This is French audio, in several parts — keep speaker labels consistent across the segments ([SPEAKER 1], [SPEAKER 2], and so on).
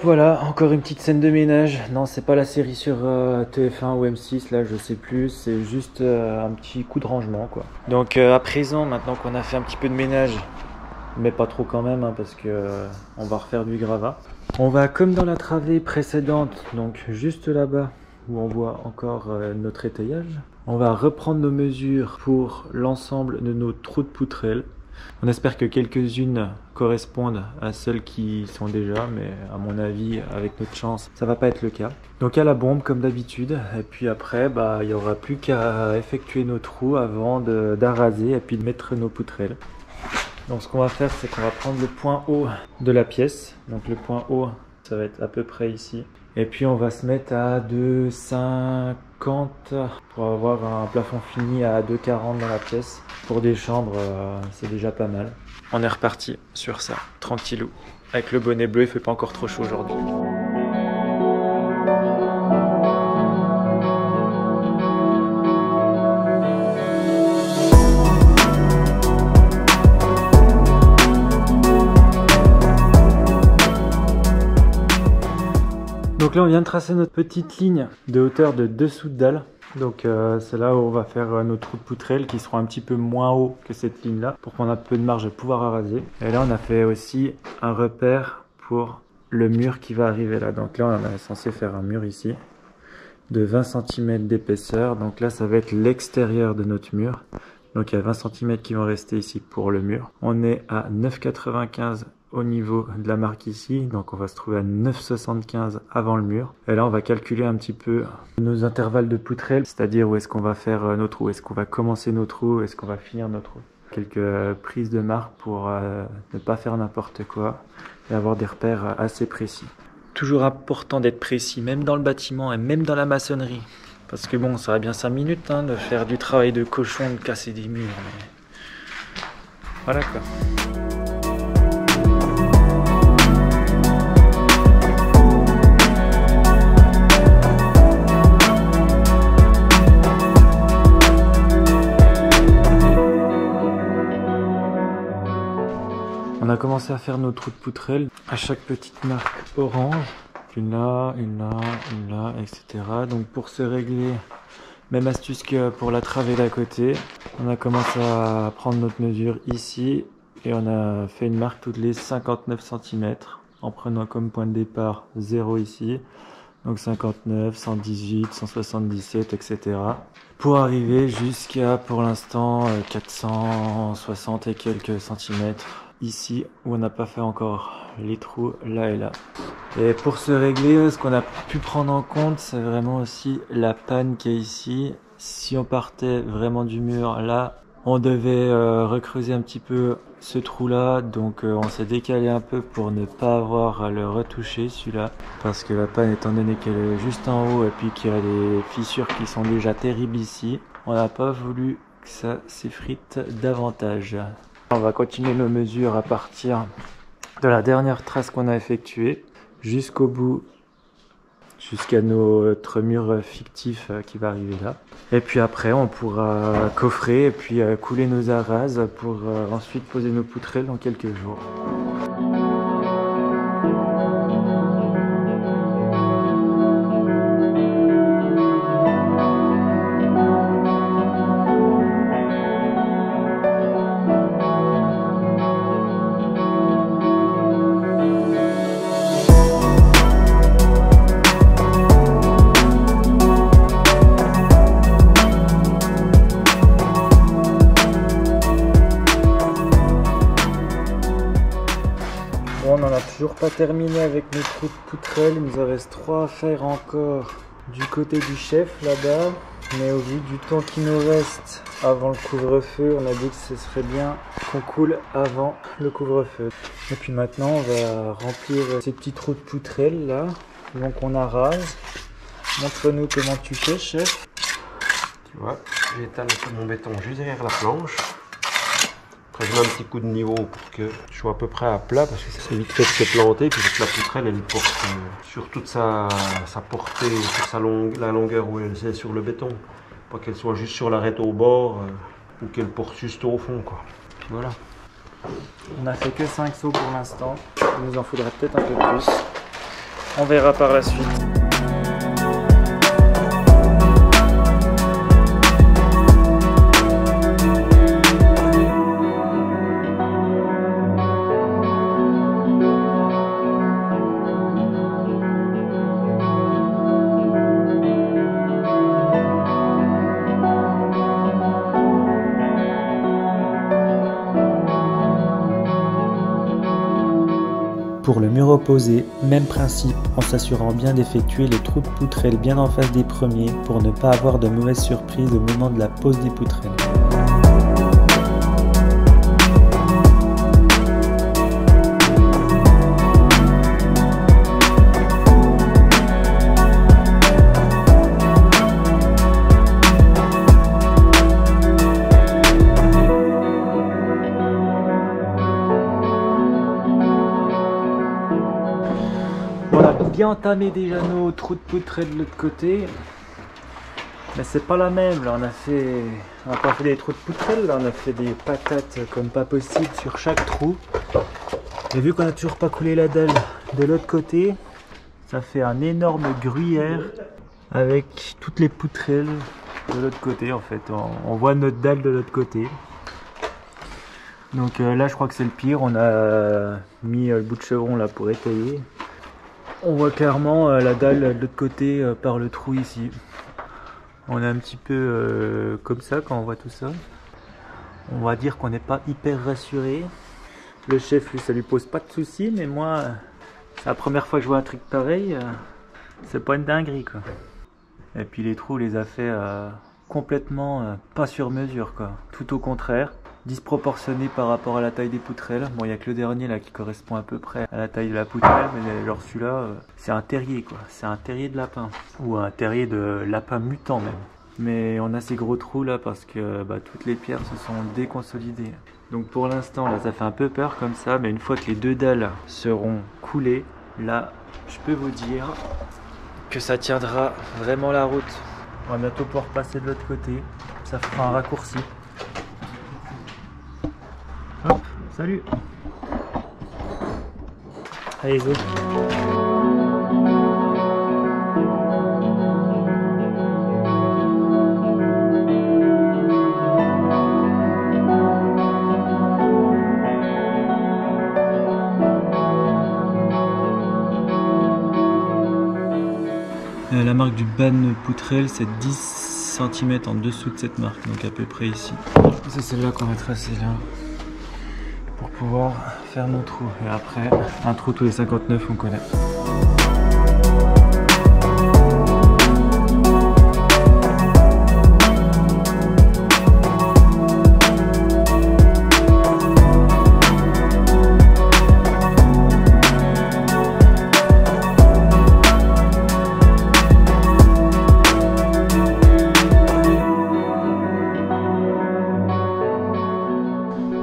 [SPEAKER 1] Hop, voilà, encore une petite scène de ménage. Non, c'est pas la série sur TF1 ou M6, là, je sais plus. C'est juste un petit coup de rangement, quoi. Donc, à présent, maintenant qu'on a fait un petit peu de ménage, mais pas trop quand même, hein, parce que on va refaire du gravat. On va, comme dans la travée précédente, donc juste là-bas, où on voit encore notre étayage. On va reprendre nos mesures pour l'ensemble de nos trous de poutrelles. On espère que quelques-unes correspondent à celles qui sont déjà, mais à mon avis, avec notre chance, ça va pas être le cas. Donc à la bombe comme d'habitude, et puis après, il n'y aura plus qu'à effectuer nos trous avant d'araser et puis de mettre nos poutrelles. Donc ce qu'on va faire, c'est qu'on va prendre le point haut de la pièce. Donc le point haut, ça va être à peu près ici. Et puis on va se mettre à 2,50 pour avoir un plafond fini à 2,40 dans la pièce. Pour des chambres, c'est déjà pas mal. On est reparti sur ça, tranquillou. Avec le bonnet bleu, il fait pas encore trop chaud aujourd'hui. Donc là on vient de tracer notre petite ligne de hauteur de dessous de dalle. Donc c'est là où on va faire nos trous de poutrelles qui seront un petit peu moins hauts que cette ligne là pour qu'on ait un peu de marge à pouvoir araser. Et là on a fait aussi un repère pour le mur qui va arriver là. Donc là on est censé faire un mur ici de 20 cm d'épaisseur. Donc là ça va être l'extérieur de notre mur. Donc il y a 20 cm qui vont rester ici pour le mur. On est à 9,95 au niveau de la marque ici, donc on va se trouver à 9,75 avant le mur. Et là on va calculer un petit peu nos intervalles de poutrelles, c'est-à-dire où est-ce qu'on va faire nos trous, est-ce qu'on va commencer nos trous, est-ce qu'on va finir nos trous. Quelques prises de marque pour ne pas faire n'importe quoi et avoir des repères assez précis. Toujours important d'être précis, même dans le bâtiment et même dans la maçonnerie. Parce que bon, ça va bien 5 minutes de faire du travail de cochon, de casser des murs. Mais... voilà quoi. On a commencé à faire nos trous de poutrelles à chaque petite marque orange. Une là, une là, une là, etc. Donc pour se régler, même astuce que pour la travée d'à côté. On a commencé à prendre notre mesure ici et on a fait une marque toutes les 59 cm en prenant comme point de départ 0 ici. Donc 59, 118, 177, etc. Pour arriver jusqu'à pour l'instant 460 et quelques centimètres ici où on n'a pas fait encore les trous là et là. Et pour se régler, ce qu'on a pu prendre en compte, c'est vraiment aussi la panne qui est ici. Si on partait vraiment du mur là, on devait recreuser un petit peu ce trou là, donc on s'est décalé un peu pour ne pas avoir à le retoucher celui-là, parce que la panne, étant donné qu'elle est juste en haut et puis qu'il y a des fissures qui sont déjà terribles ici, on n'a pas voulu que ça s'effrite davantage. On va continuer nos mesures à partir de la dernière trace qu'on a effectuée jusqu'au bout, jusqu'à notre mur fictif qui va arriver là. Et puis après on pourra coffrer et puis couler nos arases pour ensuite poser nos poutrelles dans quelques jours. Bon, on n'en a toujours pas terminé avec nos trous de poutrelles, il nous en reste 3 à faire encore du côté du chef là-bas. Mais au vu du temps qui nous reste avant le couvre-feu, on a dit que ce serait bien qu'on coule avant le couvre-feu. Et puis maintenant on va remplir ces petits trous de poutrelles là, donc on arrase. Montre-nous comment tu fais, chef.
[SPEAKER 2] Tu vois, j'étale mon béton juste derrière la planche. Après je mets un petit coup de niveau pour que je sois à peu près à plat, parce que c'est vite fait de se planter, puis la poutrelle elle porte sur toute sa portée, sur la longueur où elle est sur le béton. Pas qu'elle soit juste sur l'arête au bord, ou qu'elle porte juste au fond, quoi. Voilà.
[SPEAKER 1] On a fait que 5 sauts pour l'instant, il nous en faudrait peut-être un peu plus. On verra par la suite. Pour le mur opposé, même principe en s'assurant bien d'effectuer les trous de poutrelles bien en face des premiers pour ne pas avoir de mauvaises surprises au moment de la pose des poutrelles. On a bien entamé déjà nos trous de poutrelles de l'autre côté, mais c'est pas la même. Là on a pas fait des trous de poutrelles, là on a fait des patates comme pas possible sur chaque trou. Et vu qu'on a toujours pas coulé la dalle de l'autre côté, ça fait un énorme gruyère avec toutes les poutrelles de l'autre côté. En fait on voit notre dalle de l'autre côté. Donc là je crois que c'est le pire. On a mis le bout de chevron là pour étayer. On voit clairement la dalle de l'autre côté par le trou ici. On est un petit peu comme ça quand on voit tout ça. On va dire qu'on n'est pas hyper rassuré. Le chef, lui, ça lui pose pas de soucis, mais moi, c'est la première fois que je vois un truc pareil. C'est pas une dinguerie, quoi. Et puis les trous, on les a fait complètement pas sur mesure, quoi. Tout au contraire. Disproportionné par rapport à la taille des poutrelles. Bon, il n'y a que le dernier là qui correspond à peu près à la taille de la poutrelle, mais genre celui-là, c'est un terrier quoi. C'est un terrier de lapin. Ou un terrier de lapin mutant même. Mais on a ces gros trous là parce que toutes les pierres se sont déconsolidées. Donc pour l'instant là, ça fait un peu peur comme ça, mais une fois que les deux dalles seront coulées, là, je peux vous dire que ça tiendra vraiment la route. On va bientôt pouvoir passer de l'autre côté. Ça fera un raccourci. Hop, salut. Allez, go. La marque du ban poutrelle, c'est 10 cm en dessous de cette marque, donc à peu près ici. C'est celle-là qu'on va tracer là. Pour pouvoir faire mon trou. Et après, un trou tous les 59, on connaît.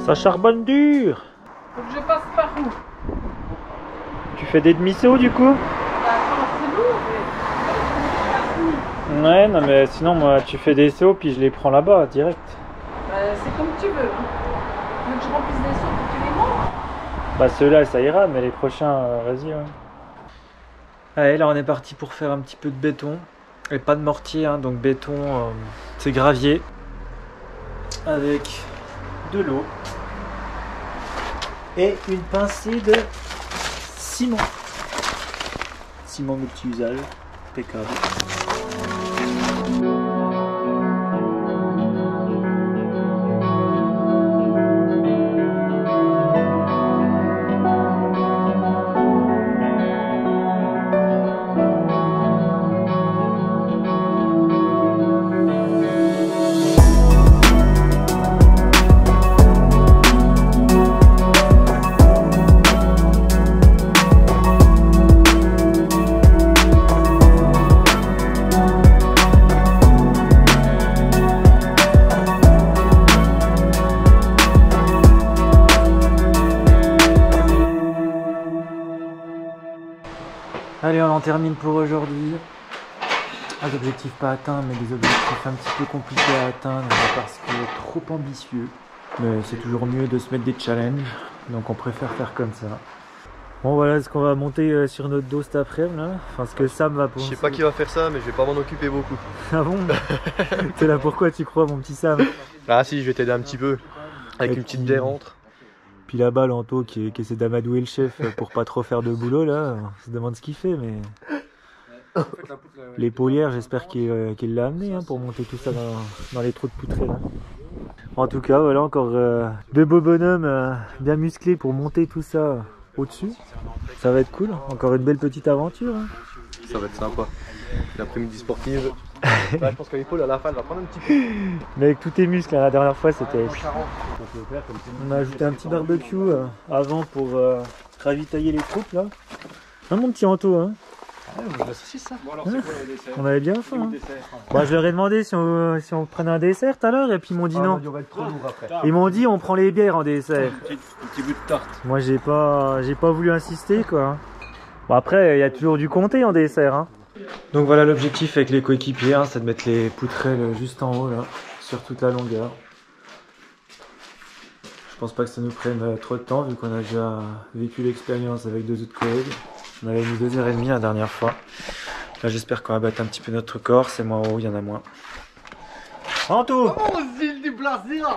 [SPEAKER 1] Ça charbonne dur.
[SPEAKER 3] Faut que je passe par où?
[SPEAKER 1] Tu fais des demi-sauts du coup?
[SPEAKER 3] Attends, c'est lourd, mais...
[SPEAKER 1] Ouais, non mais sinon moi tu fais des sauts puis je les prends là-bas direct.
[SPEAKER 3] C'est comme tu veux. Tu veux que je remplisse des sauts pour que tu les montres?
[SPEAKER 1] Bah ceux-là ça ira, mais les prochains, vas-y ouais. Allez, là on est parti pour faire un petit peu de béton. Et pas de mortier, hein, donc béton, c'est gravier. Avec de l'eau. Et une pincée de ciment. Ciment multi-usage, impeccable. Allez, on en termine pour aujourd'hui. Des objectifs pas atteints, mais des objectifs un petit peu compliqués à atteindre parce que trop ambitieux. Mais c'est toujours mieux de se mettre des challenges, donc on préfère faire comme ça. Bon voilà ce qu'on va monter sur notre dos cet après-midi là. Enfin ce que Sam va
[SPEAKER 4] Je
[SPEAKER 1] penser.
[SPEAKER 4] sais pas qui va faire ça, mais je vais pas m'en occuper beaucoup.
[SPEAKER 1] Ah bon? T'es là pourquoi tu crois mon petit Sam?
[SPEAKER 4] Ah si, je vais t'aider un petit peu. Avec
[SPEAKER 1] Et
[SPEAKER 4] une petite
[SPEAKER 1] puis-
[SPEAKER 4] bière entre.
[SPEAKER 1] Puis là-bas l'Anto qui essaie d'amadouer le chef pour pas trop faire de boulot là, on se demande ce qu'il fait mais... L'épaulière j'espère qu'il l'a amené hein, pour monter tout ça dans les trous de poutrelle. Hein. En tout cas voilà encore deux beaux bonhommes bien musclés pour monter tout ça au-dessus. Ça va être cool, encore une belle petite aventure. Hein.
[SPEAKER 4] Ça va être sympa. L'après-midi sportive. Là, je pense que l'épaule à la fin elle va prendre un petit peu.
[SPEAKER 1] Mais avec tous tes muscles, la dernière fois c'était... On a ajouté un petit barbecue avant pour ravitailler les troupes là. Hein mon petit Anto hein. On avait bien faim. Hein. Bon, je leur ai demandé si on prenait un dessert tout à l'heure et puis ils m'ont dit non.
[SPEAKER 4] Il va être trop lourd après.
[SPEAKER 1] Ils m'ont dit on prend les bières en dessert.
[SPEAKER 2] Un petit bout de tarte.
[SPEAKER 1] Moi j'ai pas voulu insister quoi. Bon après il y a toujours du comté en dessert hein. Donc voilà l'objectif avec les coéquipiers hein, c'est de mettre les poutrelles juste en haut là, sur toute la longueur. Je pense pas que ça nous prenne trop de temps vu qu'on a déjà vécu l'expérience avec deux autres collègues. On avait mis 2h30 la dernière fois. Là j'espère qu'on va battre un petit peu notre record, c'est moins haut, il y en a moins. Anto!
[SPEAKER 4] Oh, zile du plaisir!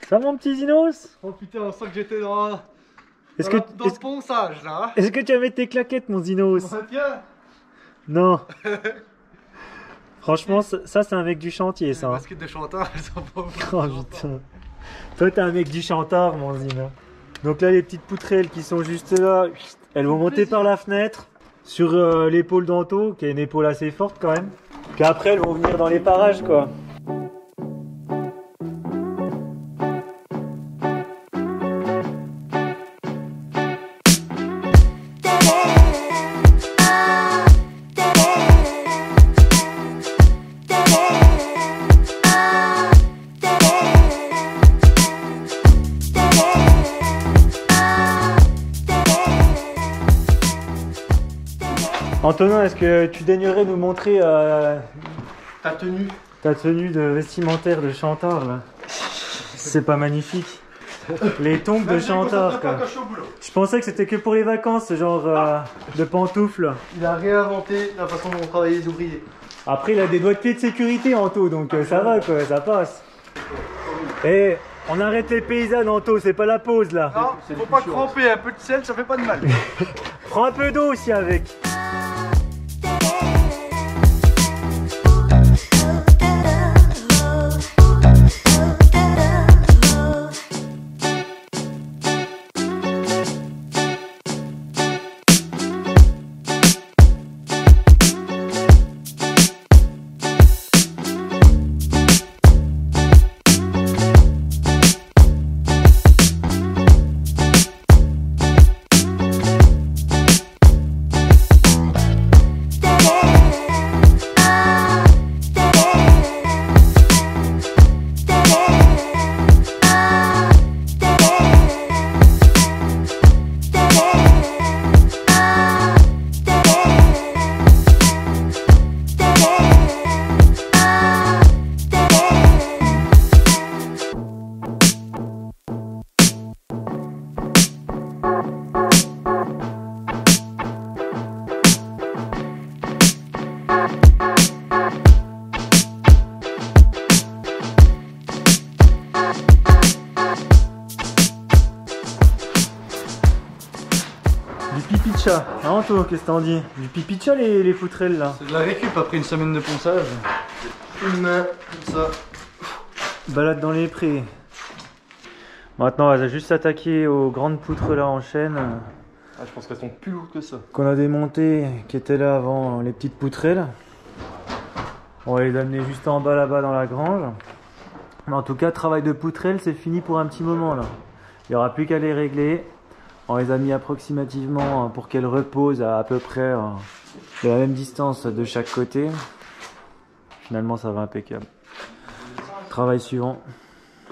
[SPEAKER 1] Ça va mon petit Zinos?
[SPEAKER 4] Oh putain, on sent que j'étais dans
[SPEAKER 1] Est-ce
[SPEAKER 4] le
[SPEAKER 1] que,
[SPEAKER 4] ponçage là.
[SPEAKER 1] est-ce que tu vas mettre tes claquettes mon Zinos?
[SPEAKER 4] Tiens!
[SPEAKER 1] Non. Franchement, ça c'est un mec du chantier, ça.
[SPEAKER 4] Les
[SPEAKER 1] Hein.
[SPEAKER 4] baskets de chanteur, elles sont pas
[SPEAKER 1] Oh putain. Toi, t'es un mec du chanteur, mon Zine. Donc là, les petites poutrelles qui sont juste là, elles vont monter par la fenêtre sur l'épaule d'Anto, qui a une épaule assez forte quand même. Puis après, elles vont venir dans les parages, quoi. Antonin, est-ce que tu daignerais nous montrer
[SPEAKER 4] Ta tenue.
[SPEAKER 1] ta tenue de vestimentaire de chanteur là? C'est pas magnifique. Les tombes de chanteur quoi. Je pensais que c'était que pour les vacances ce genre de pantoufles.
[SPEAKER 4] Il a réinventé la façon dont on travaillait les ouvriers.
[SPEAKER 1] Après il a des doigts de pied de sécurité Anto donc ça va quoi, ça passe. Et on arrête les paysannes Anto, c'est pas la pause là.
[SPEAKER 4] Non, faut pas cramper, un peu de sel ça fait pas de mal.
[SPEAKER 1] Prends un peu d'eau aussi avec. Du pipi de chat, hein Anto, qu'est-ce que t'en dis? Du pipi de chat les poutrelles là.
[SPEAKER 4] C'est de la récup après une semaine de ponçage. Une main, comme ça.
[SPEAKER 1] Balade dans les prés. Maintenant on va juste s'attaquer aux grandes poutres là en chaîne
[SPEAKER 4] Ah, je pense qu'elles sont plus lourdes que ça.
[SPEAKER 1] qu'on a démontées, qui étaient là avant les petites poutrelles. On va les amener juste en bas là-bas dans la grange. Mais en tout cas, travail de poutrelles, c'est fini pour un petit moment là. Il n'y aura plus qu'à les régler. On les a mis approximativement pour qu'elles reposent à peu près de la même distance de chaque côté. Finalement, ça va impeccable. Travail suivant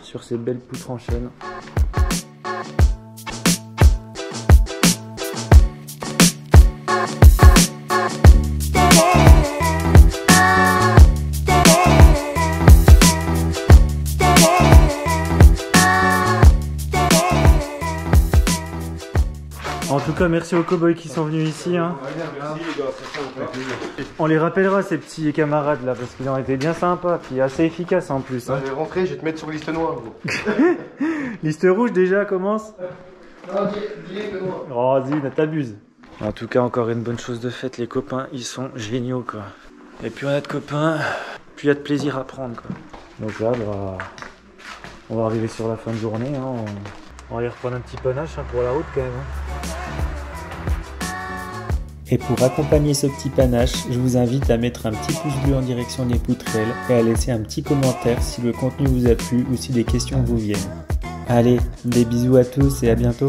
[SPEAKER 1] sur ces belles poutres en chaîne. En tout tout cas, merci aux cow-boys qui sont venus ici. Hein. On les rappellera, ces petits camarades là, parce qu'ils ont été bien sympas, puis assez efficaces en plus. Hein.
[SPEAKER 4] Je vais rentrer, je vais te mettre sur liste noire.
[SPEAKER 1] Liste rouge déjà, commence.
[SPEAKER 4] Non, direct noire.
[SPEAKER 1] Oh, vas-y, t'abuses. En tout cas, encore une bonne chose de faite, les copains, ils sont géniaux quoi. Et plus on a de copains, plus il y a de plaisir à prendre quoi. Donc là, bah, on va arriver sur la fin de journée. Hein. On va aller reprendre un petit panache hein, pour la route quand même. Hein.
[SPEAKER 5] Et pour accompagner ce petit panache, je vous invite à mettre un petit pouce bleu en direction des poutrelles et à laisser un petit commentaire si le contenu vous a plu ou si des questions vous viennent. Allez, des bisous à tous et à bientôt.